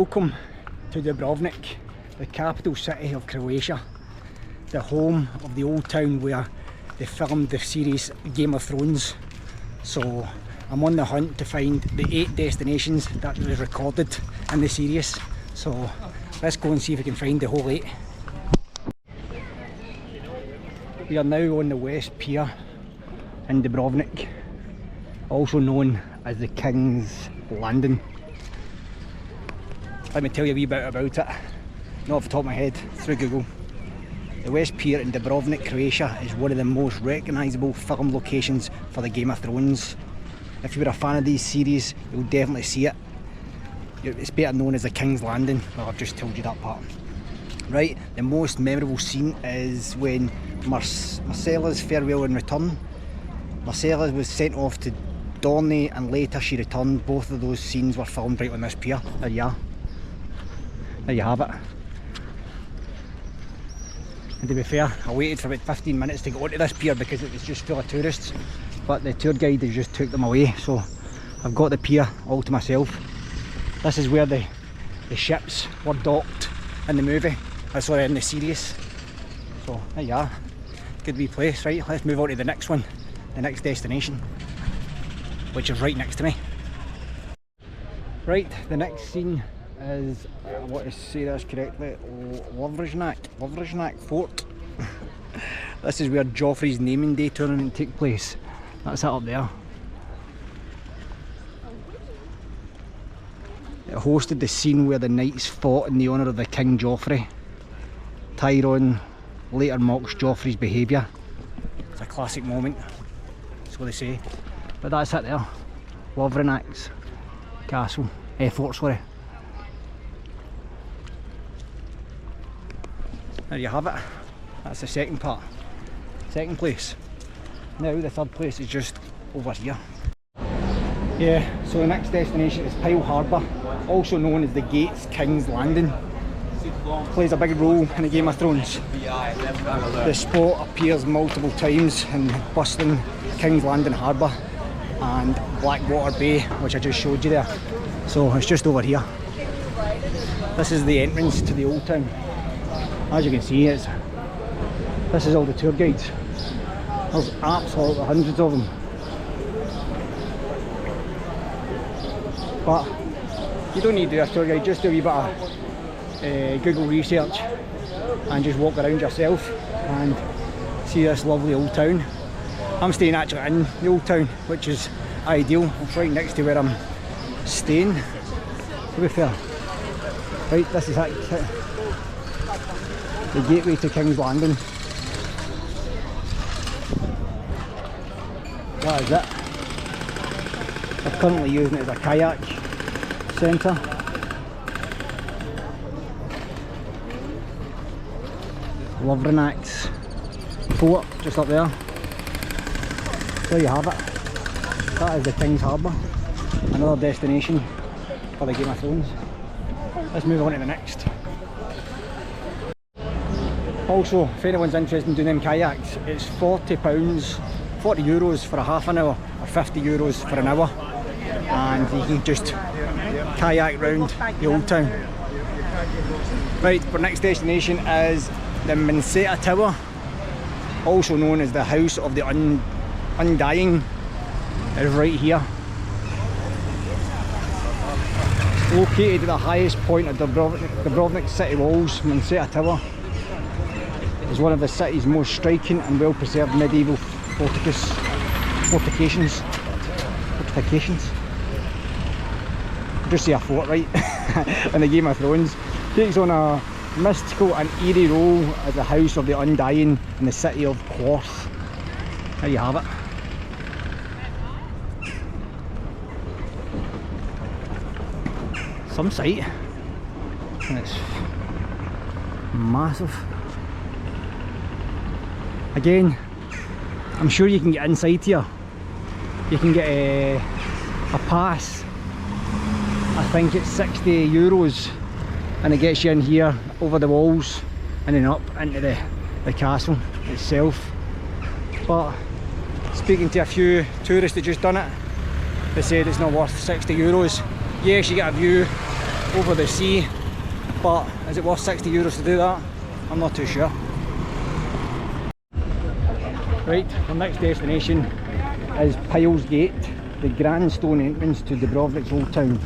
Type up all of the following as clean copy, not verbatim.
Welcome to Dubrovnik, the capital city of Croatia, the home of the old town where they filmed the series Game of Thrones. So I'm on the hunt to find the 8 destinations that was recorded in the series. So let's go and see if we can find the whole 8. We are now on the West Pier in Dubrovnik, also known as the King's Landing. Let me tell you a wee bit about it, not off the top of my head, through Google. The West Pier in Dubrovnik, Croatia is one of the most recognisable film locations for the Game of Thrones. If you were a fan of these series, you'll definitely see it. It's better known as the King's Landing. Well, I've just told you that part. Right, the most memorable scene is when Marcella's farewell and return. Marcella was sent off to Dorney and later she returned. Both of those scenes were filmed right on this pier. There you are. There you have it. And to be fair, I waited for about 15 minutes to get onto this pier because it was just full of tourists, but the tour guide has just took them away, so I've got the pier all to myself. This is where the ships were docked in the movie, sorry, in the series. So there you are. Good wee place. Right, let's move on to the next one, the next destination, which is right next to me. Right, the next scene is, I want to say this correctly, Lovrijenac Fort. This is where Joffrey's naming day tournament took place. That's it up there. It hosted the scene where the knights fought in the honour of the King Joffrey. Tyrone later mocks Joffrey's behaviour. It's a classic moment, that's what they say. But that's it there, Lovrijenac's castle, fort, sorry. There you have it. That's the second part, second place. Now the third place is just over here. Yeah, so the next destination is Pyle Harbour, also known as the Gates King's Landing. Plays a big role in the Game of Thrones. The spot appears multiple times in bustling King's Landing Harbour and Blackwater Bay, which I just showed you there. So it's just over here. This is the entrance to the old town. As you can see, this is all the tour guides. There's absolutely hundreds of them. But you don't need to do a tour guide, just do a wee bit of Google research and just walk around yourself and see this lovely old town. I'm staying actually in the old town, which is ideal. It's right next to where I'm staying, to be fair. Right, this is it. The gateway to King's Landing. That is it. They're currently using it as a kayak centre. Lovrijenac's fort just up there. There you have it. That is the King's Harbour. Another destination for the Game of Thrones. Let's move on to the next. Also, if anyone's interested in doing them kayaks, it's £40, €40 for a half an hour or €50 for an hour, and you can just kayak round the old town. Right, our next destination is the Menseta Tower, also known as the House of the Undying. It is right here. Located at the highest point of Dubrovnik city walls, Menseta Tower is one of the city's most striking and well preserved medieval fortifications. Just say a fort, right? In the Game of Thrones. Takes on a mystical and eerie role as the House of the Undying in the city of Quarth. There you have it. Some sight, and it's massive. Again, I'm sure you can get inside here. You can get a pass. I think it's €60 and it gets you in here over the walls and then up into the castle itself. But speaking to a few tourists that just done it, they said it's not worth €60. Yes, you get a view over the sea, but is it worth €60 to do that? I'm not too sure. Right, our next destination is Pile's Gate, the grand stone entrance to Dubrovnik's old town.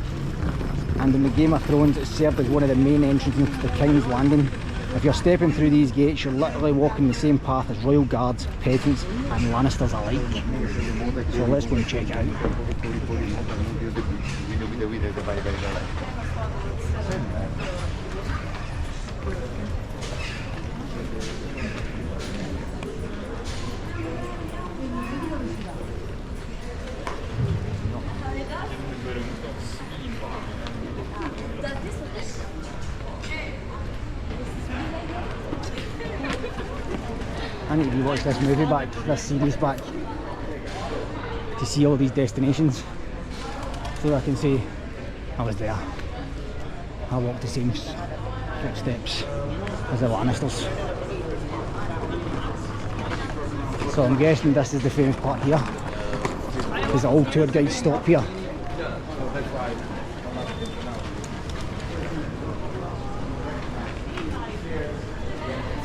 And in the Game of Thrones it's served as one of the main entrances to the King's Landing. If you're stepping through these gates, you're literally walking the same path as royal guards, peasants and Lannisters alike. So let's go and check it out. I need to rewatch this movie back, this series back, to see all these destinations, so I can say I was there. I walked the same footsteps as the Lannisters. So I'm guessing this is the famous part here, because all tour guides stop here.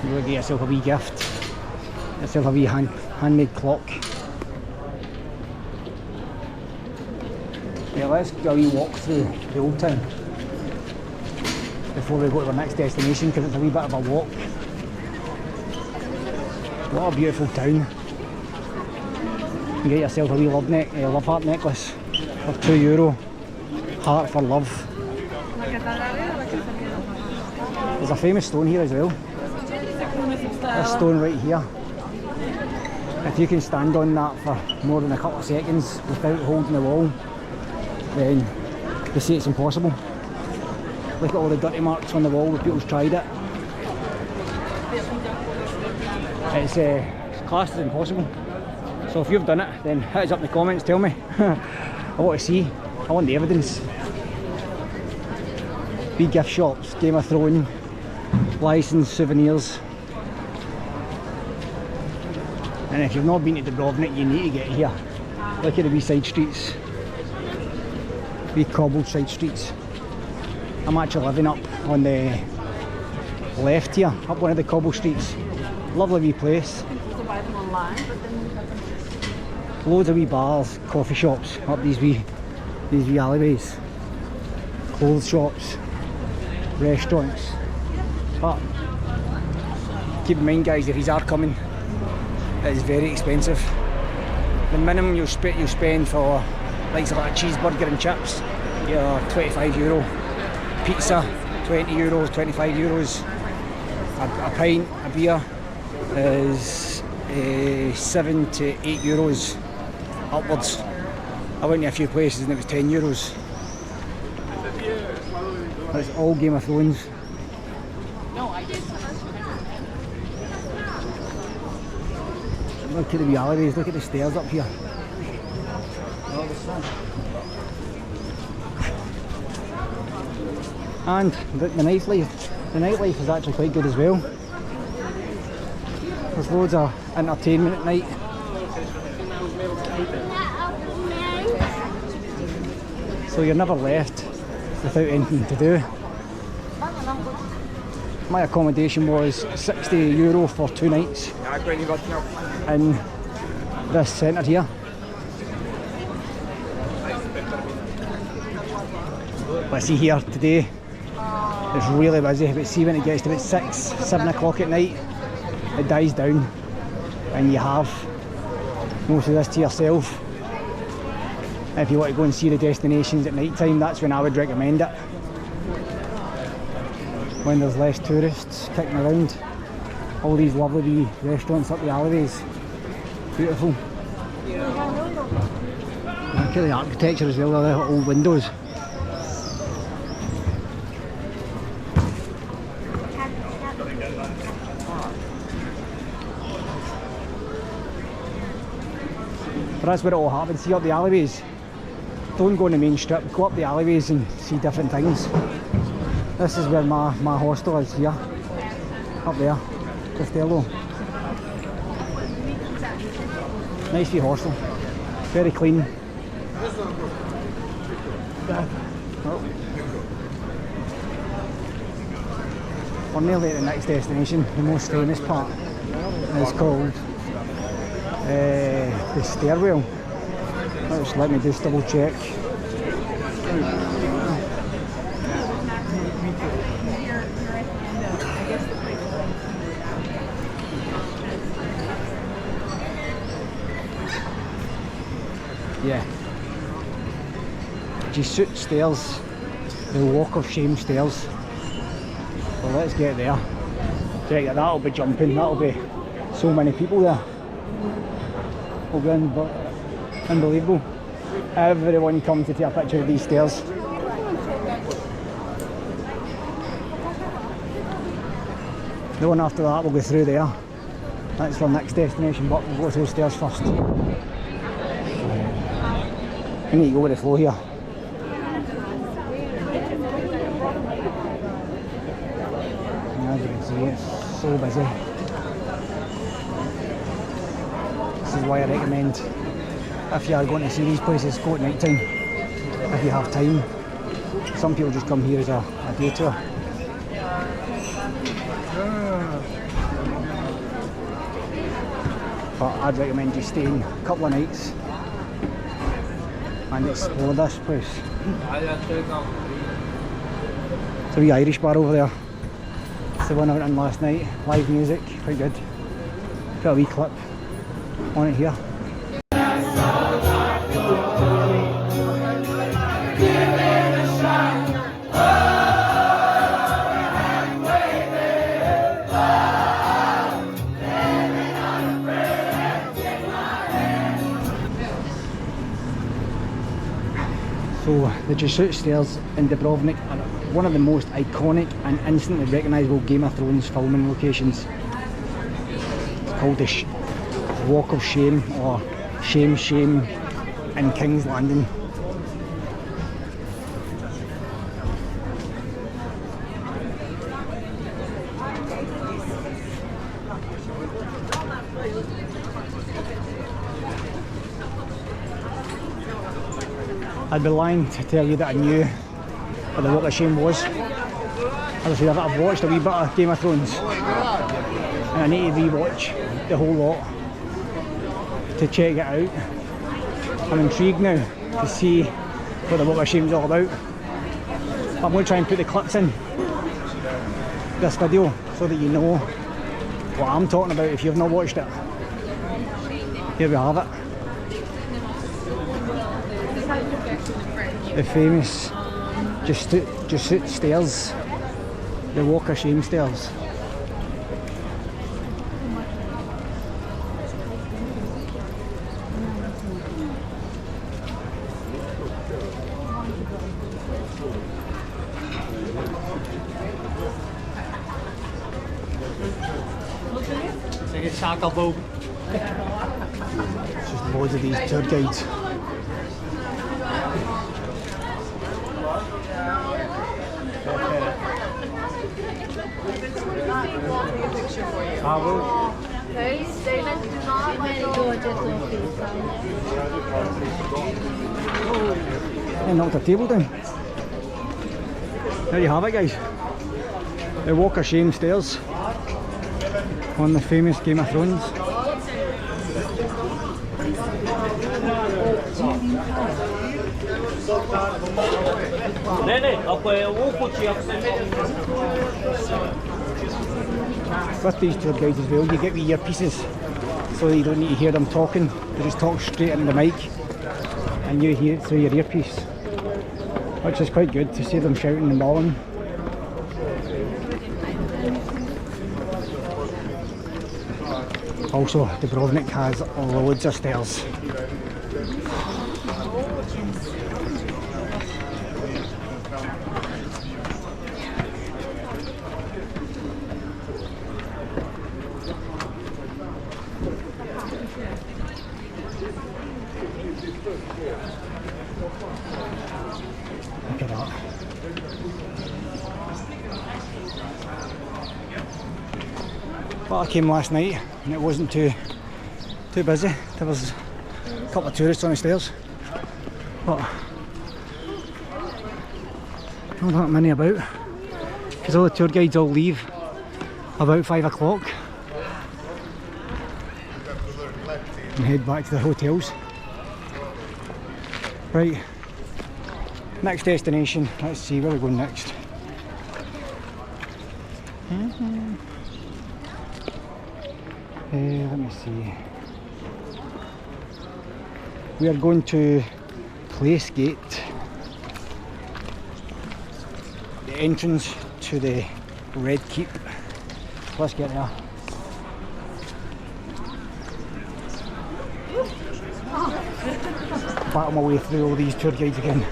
You will get yourself a wee gift. Yourself a wee handmade clock. Yeah, let's go a wee walk through the old town before we go to our next destination, because it's a wee bit of a walk. What a beautiful town. You get yourself a wee love heart necklace for €2. Heart for love. There's a famous stone here as well. This stone right here. If you can stand on that for more than a couple of seconds without holding the wall, then they say it's impossible. Look at all the dirty marks on the wall where people's tried it. It's classed as impossible. So if you've done it, then hit us up in the comments, tell me. I want to see, I want the evidence. Wee gift shops, Game of Thrones, licensed souvenirs. And if you've not been to Dubrovnik, you need to get here. Look at the wee side streets. Wee cobbled side streets. I'm actually living up on the left here, up one of the cobble streets. Lovely wee place. Loads of wee bars, coffee shops up these wee alleyways. Clothes shops, restaurants. But keep in mind guys, if you are coming, it is very expensive. The minimum you'll spend for likes of like a cheeseburger and chips, your €25. Pizza, €20, €25. A pint, a beer is €7 to €8 upwards. I went to a few places and it was €10. That's all Game of Thrones. Look at the wee alleyways, look at the stairs up here. And the nightlife is actually quite good as well. There's loads of entertainment at night. So you're never left without anything to do. My accommodation was €60 for 2 nights in this centre here. But see here today, it's really busy, but see when it gets to about 6, 7 o'clock at night, it dies down and you have most of this to yourself. If you want to go and see the destinations at night time, that's when I would recommend it. When there's less tourists kicking around. All these lovely wee restaurants up the alleyways. Beautiful. Look at the architecture as well, the old windows. But that's where it all happens. See up the alleyways. Don't go on the main strip, go up the alleyways and see different things. This is where my hostel is here. Up there. Costello. Nice wee hostel. Very clean. Oh. We're nearly at the next destination, the most famous part. And it's called the stairwell. Let me just double check. Yeah. Jesuit Stairs, the Walk of Shame stairs. So let's get there. Check it, that'll be jumping, that'll be so many people there. It'll be unbelievable. Everyone comes to take a picture of these stairs. The one after that will go through there. That's our next destination, but we'll go through the stairs first. I need to go with the flow here. As you can see, it's so busy. This is why I recommend, if you are going to see these places, go at night time. If you have time. Some people just come here as a day tour. But I'd recommend you staying a couple of nights and explore this place. It's a wee Irish bar over there. It's the one I went in last night. Live music, quite good. Got a wee clip on it here. So the Jesuit Stairs in Dubrovnik are one of the most iconic and instantly recognisable Game of Thrones filming locations. It's called the Walk of Shame, or Shame in King's Landing. I'd be lying to tell you that I knew what the Walk of Shame was. As I said, I've watched a wee bit of Game of Thrones and I need to re-watch the whole lot to check it out. I'm intrigued now to see what the Walk of Shame is all about. I'm going to try and put the clips in this video so that you know what I'm talking about if you've not watched it. Here we have it. The famous Jesuit Stairs, the Walk of Shame stairs. It's just loads of these tour guides. And knocked the table down. There you have it, guys. The Walk of Shame stairs on the famous Game of Thrones. With these tour guides as well, you get wee earpieces so that you don't need to hear them talking. They just talk straight into the mic and you hear it through your earpiece, which is quite good to save them shouting and bawling. Also, Dubrovnik has loads of stairs. Look at that. Well, I came last night and it wasn't too busy. There was a couple of tourists on the stairs, but not that many about because all the tour guides all leave about 5 o'clock and head back to the hotels. Right, next destination, let's see where we're going next. Let me see. We are going to Place Gate, the entrance to the Red Keep. Let's get there. Battle my way through all these tour guides again.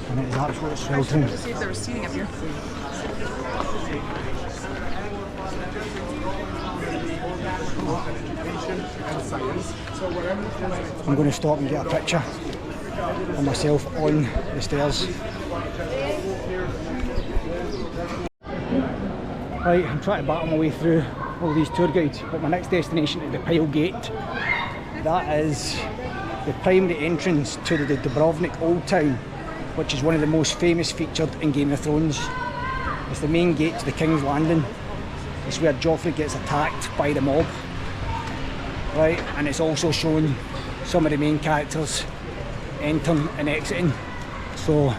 And it is absolutely sweltering. See if there was seating up here. I'm going to stop and get a picture of myself on the stairs. Right, I'm trying to battle my way through all these tour guides, but my next destination is the Pier Gate. That is the primary entrance to the Dubrovnik Old Town, which is one of the most famous featured in Game of Thrones. It's the main gate to the King's Landing. It's where Joffrey gets attacked by the mob. Right, and it's also shown some of the main characters entering and exiting. So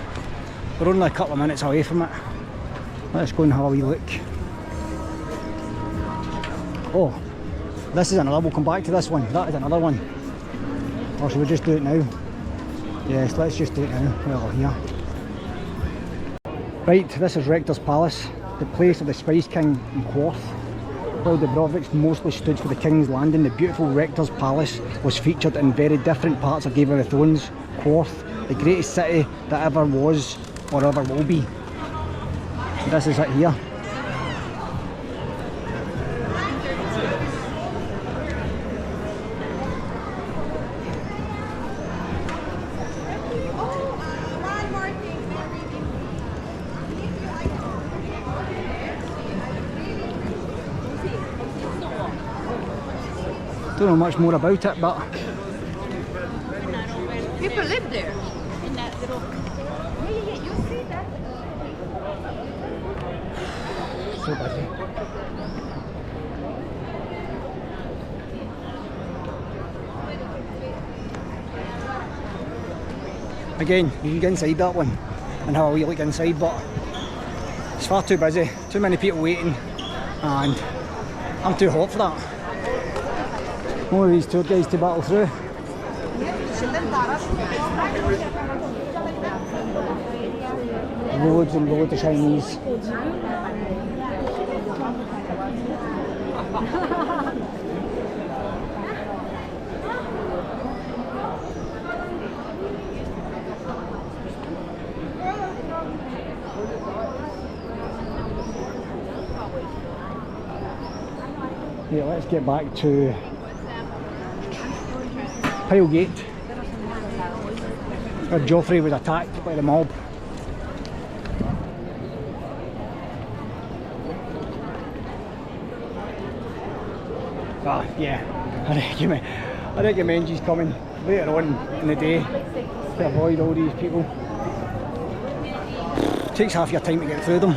we're only a couple of minutes away from it. Let's go and have a wee look. Oh, this is another, we'll come back to this one. That is another one. Or should we just do it now? Yes, let's just do it now while we're here. Right, this is Rectors Palace, the place of the Spice King and Quarth. While Dubrovnik mostly stood for the King's Landing, the beautiful Rectors Palace was featured in very different parts of Game of Thrones. Quarth, the greatest city that ever was or ever will be. This is it here. Don't know much more about it, but People live there. In that little... Yeah, you see that? so busy. Again, you can get inside that one and have a wee look inside, but it's far too busy, too many people waiting, and I'm too hot for that. More of these tour guides to battle through. Loads and loads of Chinese. Yeah, let's get back to Pier Gate, where Joffrey was attacked by the mob. Ah, yeah, I recommend you coming later on in the day to avoid all these people. It takes half your time to get through them.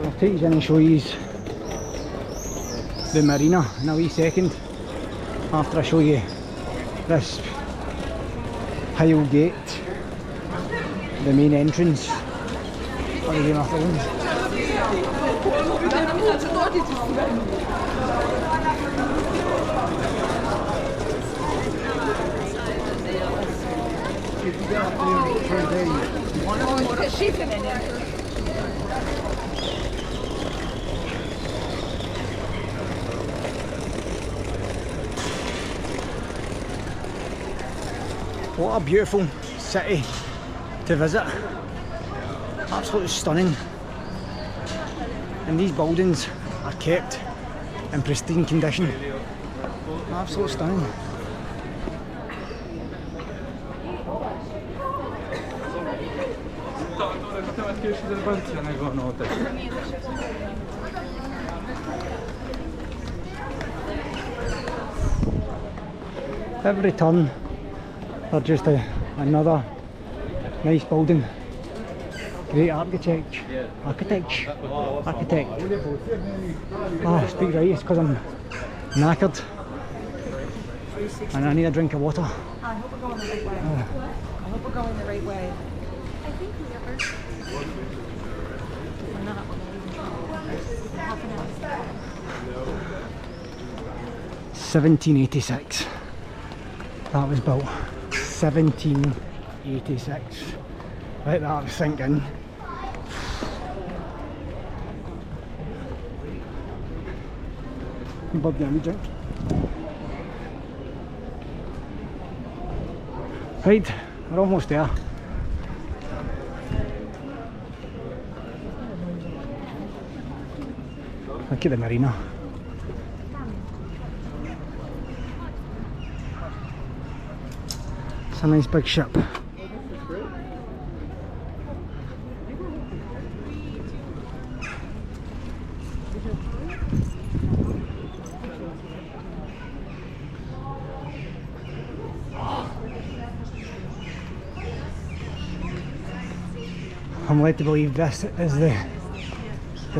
I'll take you in and show you the Marina in a wee second, after I show you this Pier Gate, the main entrance of the Game of Thrones. What a beautiful city to visit, absolutely stunning. And these buildings are kept in pristine condition. Absolutely stunning. Every turn are just another nice building. Great architect. Oh, speak right, it's because I'm knackered and I need a drink of water. I hope we're going the right way. I hope we're going the right way. I think we ever. If we're not, we're going to leave in half an hour. 1786. That was built 1786. Let that sink in. Bob the drink. Right, we're almost there. Look at the Marina. It's a nice big ship. I'm led to believe this is the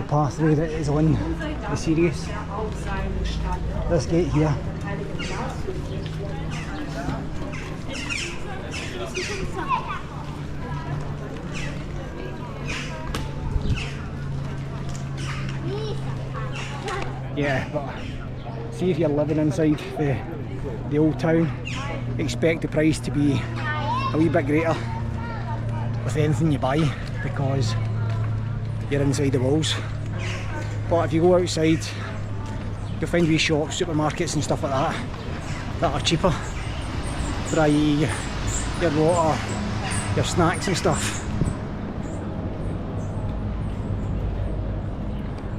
pathway that is on the series. This gate here. Yeah, but see if you're living inside the old town, expect the price to be a wee bit greater with anything you buy because you're inside the walls. But if you go outside, you'll find wee shops, supermarkets and stuff like that are cheaper for your water, your snacks and stuff.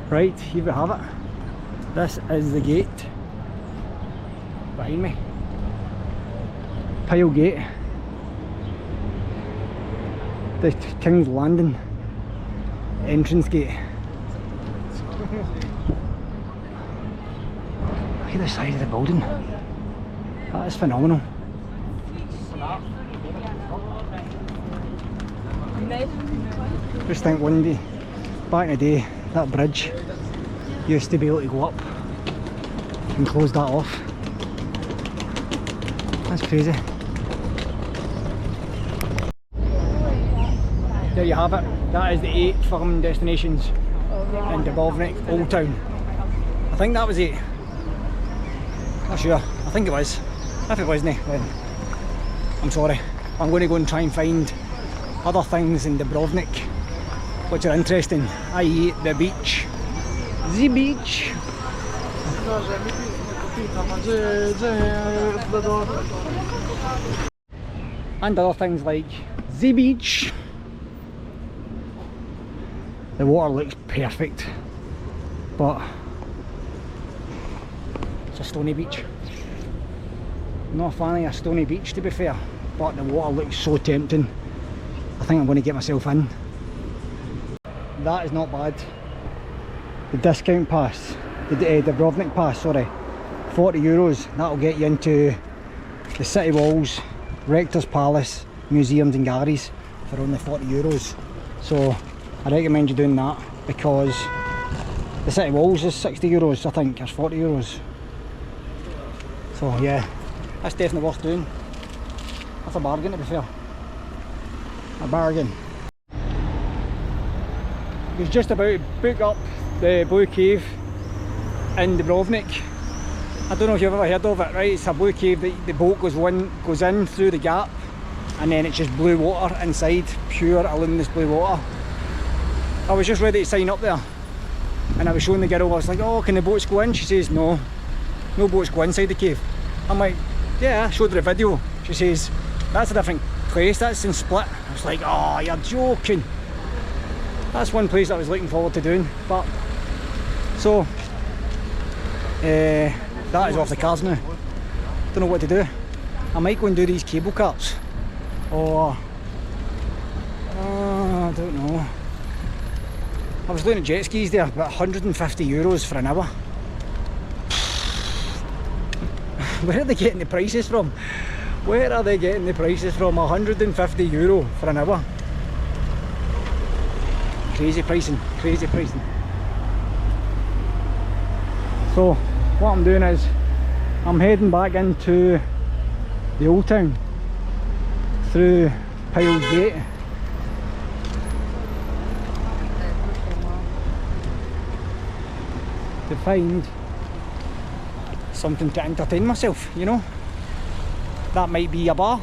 Right, here we have it. This is the gate behind me. Pile Gate. The King's Landing entrance gate. Look at the size of the building. That is phenomenal. Just think one day, back in the day, that bridge used to be able to go up and close that off. That's crazy. There you have it. That is the 8 film destinations in Dubrovnik, Old Town. I think that was 8. Not sure. I think it was. If it wasn't, then I'm sorry. I'm going to go and try and find other things in Dubrovnik which are interesting, i.e. the beach. The beach. And other things like the beach. The water looks perfect, but it's a stony beach. I'm not a fan of a stony beach, to be fair, but the water looks so tempting. I think I'm going to get myself in. That is not bad. The discount pass, the Dubrovnik pass, sorry, €40. That'll get you into the city walls, Rectors Palace, museums and galleries for only €40. So I recommend you doing that because the city walls is €60, I think, or €40. So yeah, that's definitely worth doing. That's a bargain, to be fair. A bargain. I was just about to book up the Blue Cave in Dubrovnik. I don't know if you've ever heard of it, right? It's a blue cave that the boat goes in through the gap and then it's just blue water inside, pure luminous blue water. I was just ready to sign up there and I was showing the girl, I was like, oh, can the boats go in? She says, no boats go inside the cave. I'm like, yeah, I showed her a video. She says, that's a different place, that's in Split. I was like, oh, you're joking. That's one place I was looking forward to doing, but So that is off the cards now. Don't know what to do. I might go and do these cable cars, or I don't know. I was looking at jet skis there, but €150 for an hour. Where are they getting the prices from? Where are they getting the prices from? €150 for an hour. Crazy pricing, crazy pricing. So what I'm doing is I'm heading back into the old town through Pile's Gate. To find something to entertain myself, you know. That might be a bar.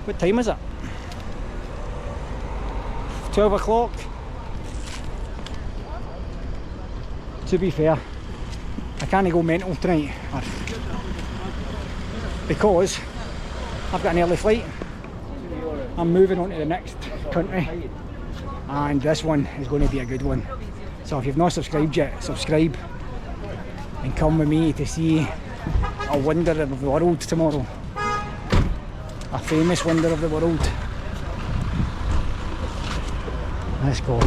What time is it? 12 o'clock. To be fair, I can't go mental tonight because I've got an early flight. I'm moving on to the next country and this one is going to be a good one. So if you've not subscribed yet, subscribe and come with me to see a wonder of the world tomorrow. A famous wonder of the world. Let's go.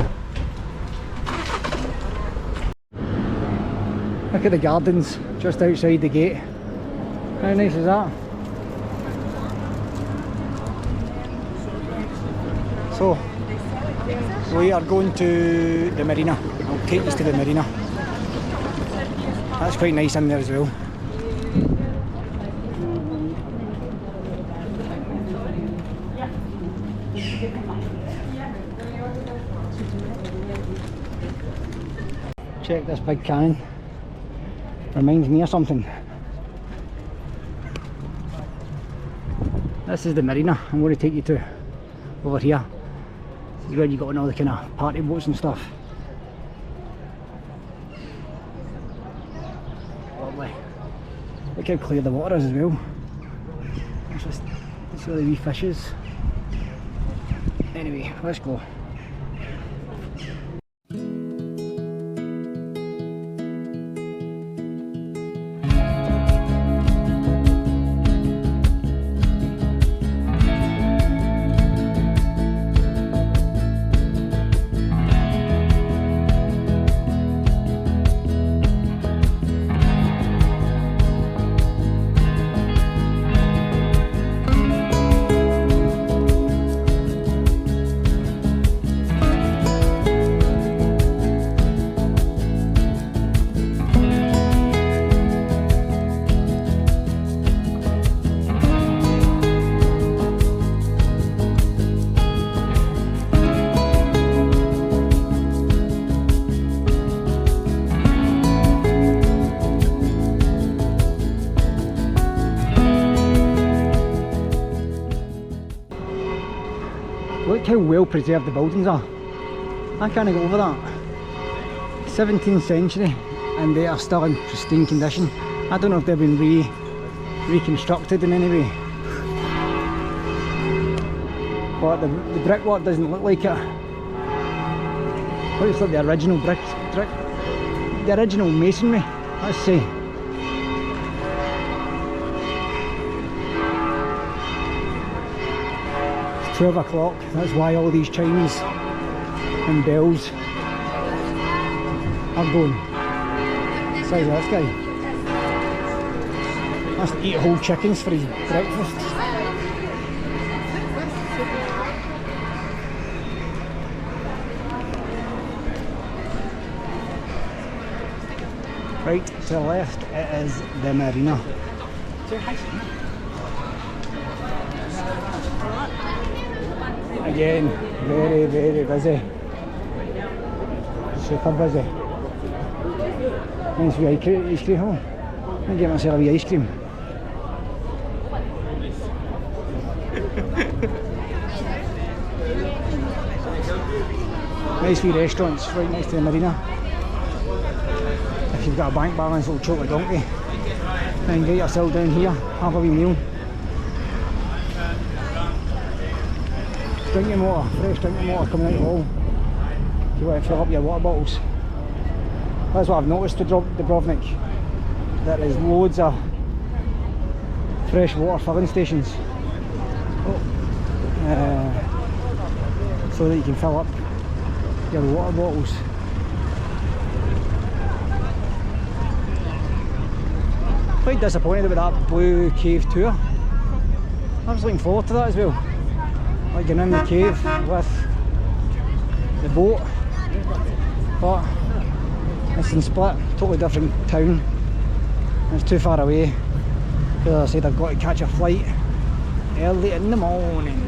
Look at the gardens just outside the gate. How nice is that? So, we are going to the Marina. I'll take you to the Marina. That's quite nice in there as well. Check this big cannon. Reminds me of something. This is the Marina. I'm going to take you to over here. This is where you got all the kind of party boats and stuff. Lovely. Look how clear the water is as well. Let's see all the wee fishes. Anyway, let's go. Look how well preserved the buildings are. I can't go over that. 17th century and they are still in pristine condition. I don't know if they've been reconstructed in any way. But the brickwork doesn't look like it. Looks like the original brick, the original masonry, let's say. 12 o'clock, that's why all these chimes and bells are going. Size of this guy. Has to eat whole chickens for his breakfast. Right to the left, it is the Marina. Again, very, very busy. Super busy. Nice wee ice cream home. I'll get myself a wee ice cream. Nice wee restaurants right next to the Marina. If you've got a bank balance, it'll choke a donkey. Then get yourself down here, have a wee meal. Drinking water, fresh drinking water coming out of the hall. If you want to fill up your water bottles. That's what I've noticed to Dubrovnik. There is loads of freshwater filling stations. So that you can fill up your water bottles. Quite disappointed about that blue cave tour. I was looking forward to that as well. Like getting in the cave with the boat. But it's in Split, totally different town. It's too far away. As I said, I've got to catch a flight early in the morning.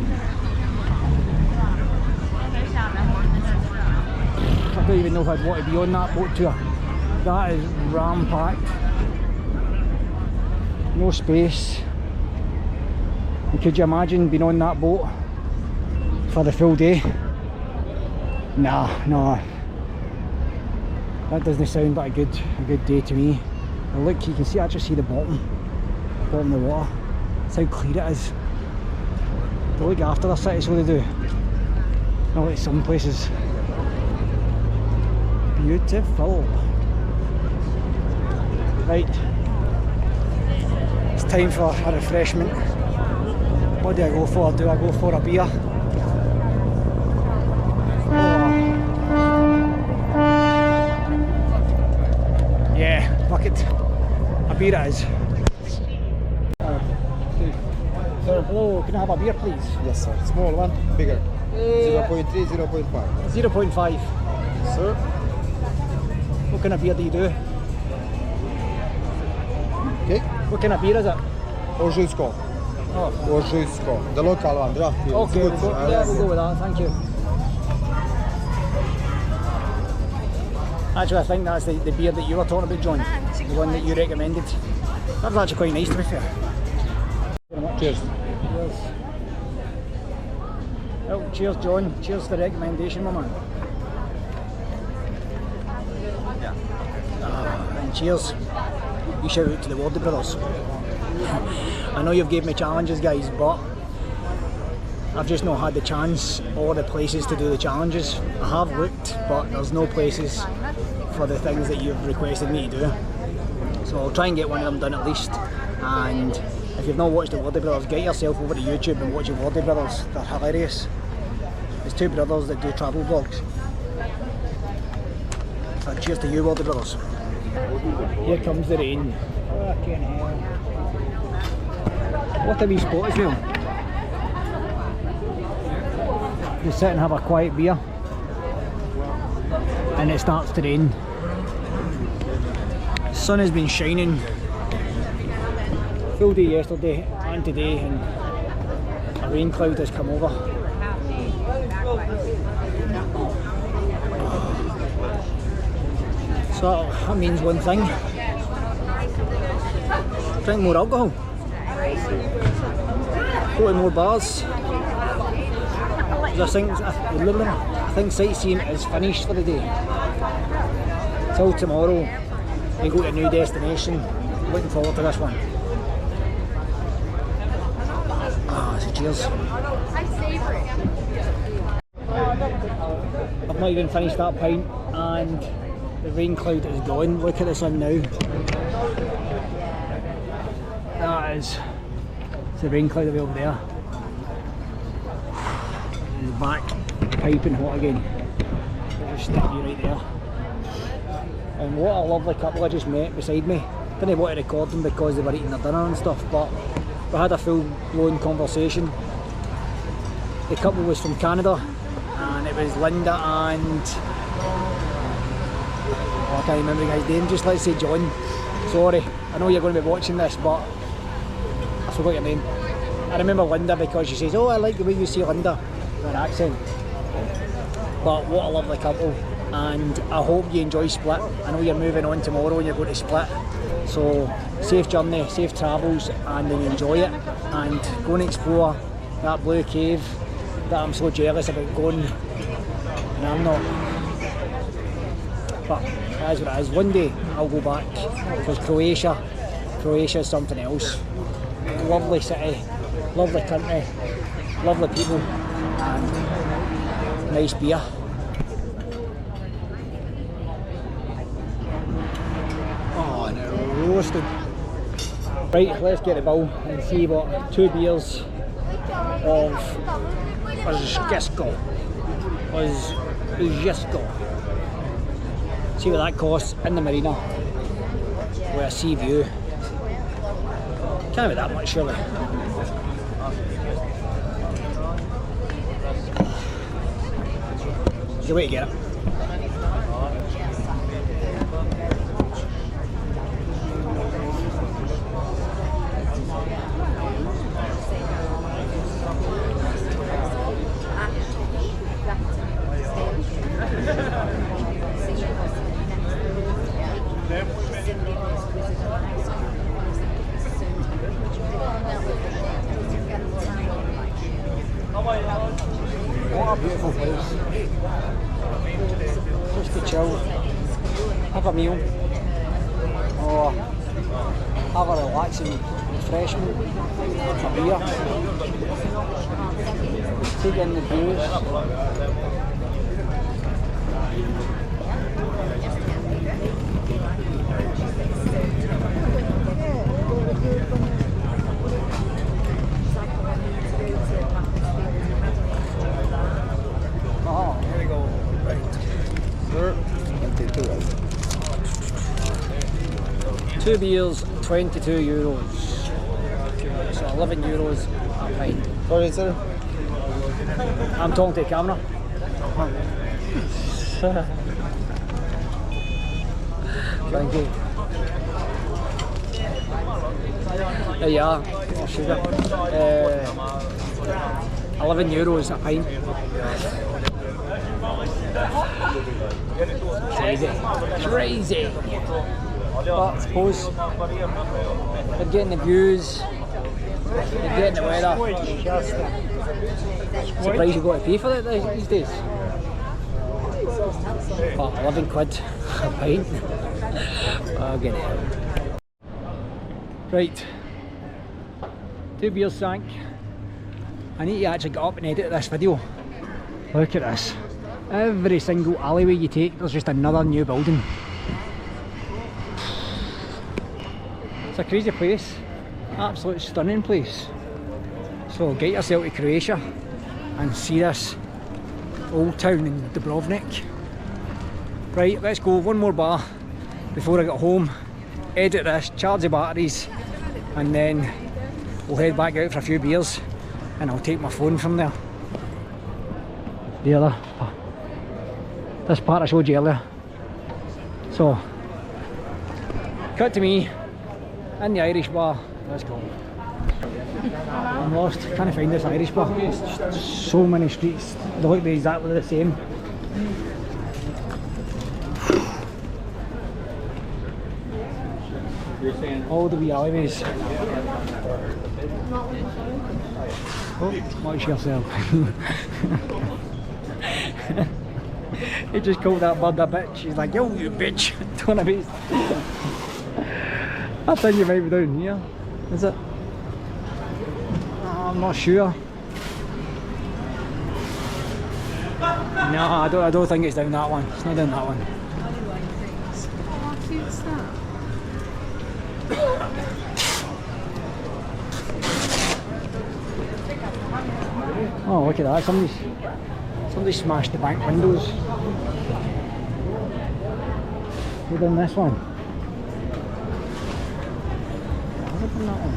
I don't even know if I'd want to be on that boat tour. That is ram-packed. No space. And could you imagine being on that boat for the full day? Nah. That doesn't sound like a good day to me. And look, you can actually see the bottom of the water. That's how clear it is. They look after their city, so they do. Not like some places. Beautiful. Right. It's time for a refreshment. What do I go for? Do I go for a beer? Yeah, fuck it. A beer it is. Sir, hello, can I have a beer please? Yes sir, small one, bigger. 0.3, 0.5. 0.5. Sir? What kind of beer do you do? Okay. What kind of beer is it? Ožujsko. Oh. Ožujsko. The local one, draft beer. Okay, It's good. yeah, we'll go with that, thank you. Actually, I think that's the beer that you were talking about, John. The one that you recommended. That was actually quite nice, to be fair. Cheers. Cheers. Oh, cheers, John. Cheers for the recommendation, my man. And cheers. You shout out to the Wardy brothers. I know you've gave me challenges, guys, but I've just not had the chance or the places to do the challenges. I have looked, but there's no places for the things that you've requested me to do. So I'll try and get one of them done at least. And if you've not watched the Wardy Brothers, get yourself over to YouTube and watch the Wardy Brothers. They're hilarious. There's two brothers that do travel vlogs. So cheers to you, Wardy Brothers. Here comes the rain. Fucking hell. What a wee spot as well. Just sit and have a quiet beer. And it starts to rain. Sun has been shining full day yesterday and today, and a rain cloud has come over. So that means one thing: drink more alcohol, go to more bars. I think sightseeing is finished for the day. Till tomorrow, we go to a new destination. Looking forward to this one. So cheers. I've not even finished that pint and the rain cloud is gone. Look at the sun now. That is the rain cloud over there. It's back piping hot again. I'll just stick you right there. And what a lovely couple I just met beside me. Didn't want to record them because they were eating their dinner and stuff, but we had a full-blown conversation. The couple was from Canada, and it was Linda and... oh, I can't remember the guy's name, just let's say John. Sorry, I know you're going to be watching this, but I forgot your name. I remember Linda because she says, oh, I like the way you say Linda, with an accent. But what a lovely couple, and I hope you enjoy Split. I know you're moving on tomorrow and you're going to Split. So safe journey, safe travels, and then enjoy it and go and explore that blue cave that I'm so jealous about going, and I'm not. But that is what it is. One day I'll go back because Croatia is something else. Lovely city, lovely country, lovely people, and nice beer. roasted. Right, let's get the bill and see what 2 beers of Uzjesko. See what that costs in the Marina with a sea view. Can't be that much, surely. There's a way to get it. What a beautiful place. Just to chill, have a meal, or have a relaxing refreshment, a beer, take in the views. Here we go. Right. Sir, 2 beers, 22 euros. So 11 euros a pint. Sorry, sir. I'm talking to the camera. Thank you. There you are. Oh, sugar. 11 euros a pint. Crazy. But I suppose they're getting the views, they're getting the weather. Surprised you got to pay for it these days. But 11 quid a pint. I'll get it. Right. 2 beers sank. I need to actually get up and edit this video. Look at this. Every single alleyway you take, there's just another new building. It's a crazy place. Absolute stunning place. So get yourself to Croatia and see this old town in Dubrovnik. Right, let's go one more bar before I get home, edit this, charge the batteries, and then we'll head back out for a few beers and I'll take my phone from there. The other, this part I showed you earlier. So, cut to me in the Irish bar. Let's go. I'm lost, can't find this Irish bar. It's just so many streets, they look exactly the same. All the wee alleyways. Oh, watch yourself. He just called that bird a bitch. He's like, yo, you bitch. Don't wanna be. I think you might be down here. Is it? I'm not sure. No, I don't think it's down that one. It's not down that one. How cute is that? Oh, look at that. Somebody smashed the bank windows. Who done this one? Has it done that one?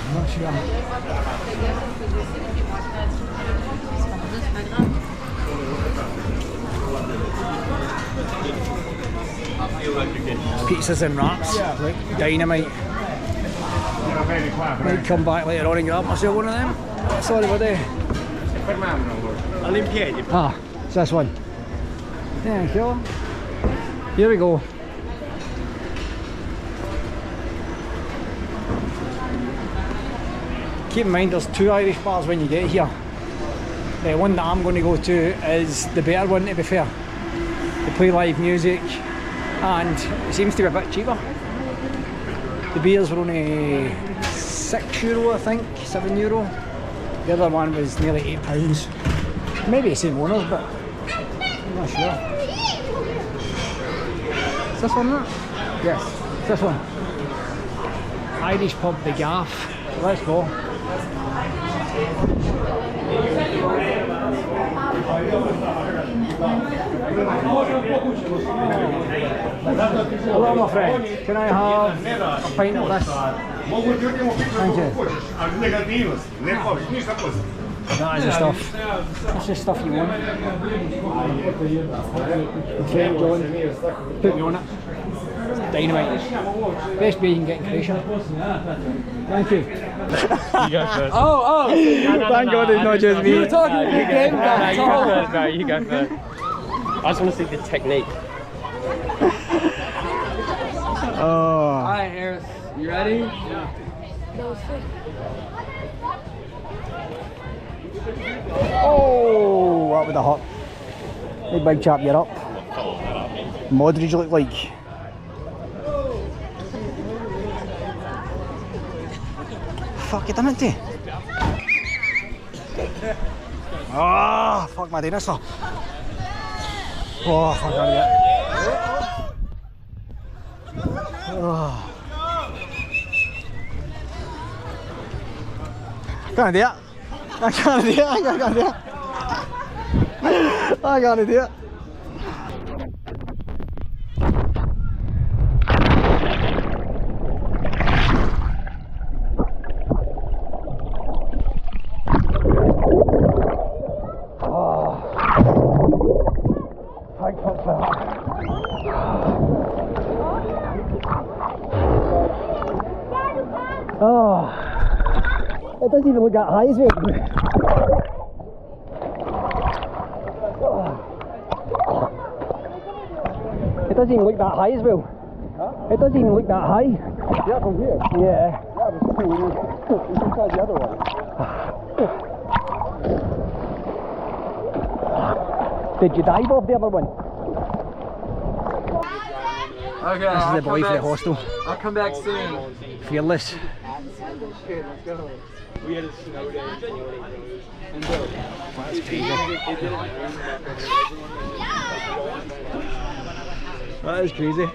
I'm not sure. Pizzas and wraps, like dynamite. Might come back later on and grab myself one of them. Sorry, buddy. Ah, it's this one. Thank you. Here we go. Keep in mind there's 2 Irish bars when you get here. The one that I'm going to go to is the better one, to be fair. They play live music and it seems to be a bit cheaper. The beers were only €6 I think, €7. The other one was nearly £8. Maybe the same owners, but Not sure. Is this one that? Yes, it's this one. Irish pub The Gaff. Let's go. Hello my friend, can I have a pint of this? Thank you. That is the stuff. That's the stuff you want. Okay, John, put me on it. Dynamite. Best beer you can get in Croatia. Thank you. Oh! Thank God it's not just me. You were talking to the game guy. You go first. I just want to see the technique. Alright, Harris, you ready? Yeah. Oh, that with the hot. Hey, big chap, you're up. Modric look like. Fuck, you done it too. Ah, fuck my dinosaur. Oh, fuck out of it. Oh. Can't do it. I can't do it. I can't do it. I can't do it. Oh, it doesn't even look that high as well. It doesn't even look that high as well. Huh? It doesn't even look that high. Yeah, from here. Yeah. Yeah, but you can try the other one. Did you dive off the other one? Okay, This is the boy for the hostel. I'll come back soon. Fearless. We had a snow day. That's crazy. That is crazy.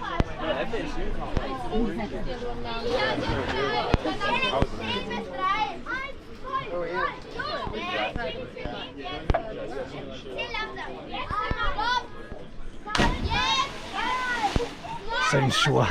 Sounds sure.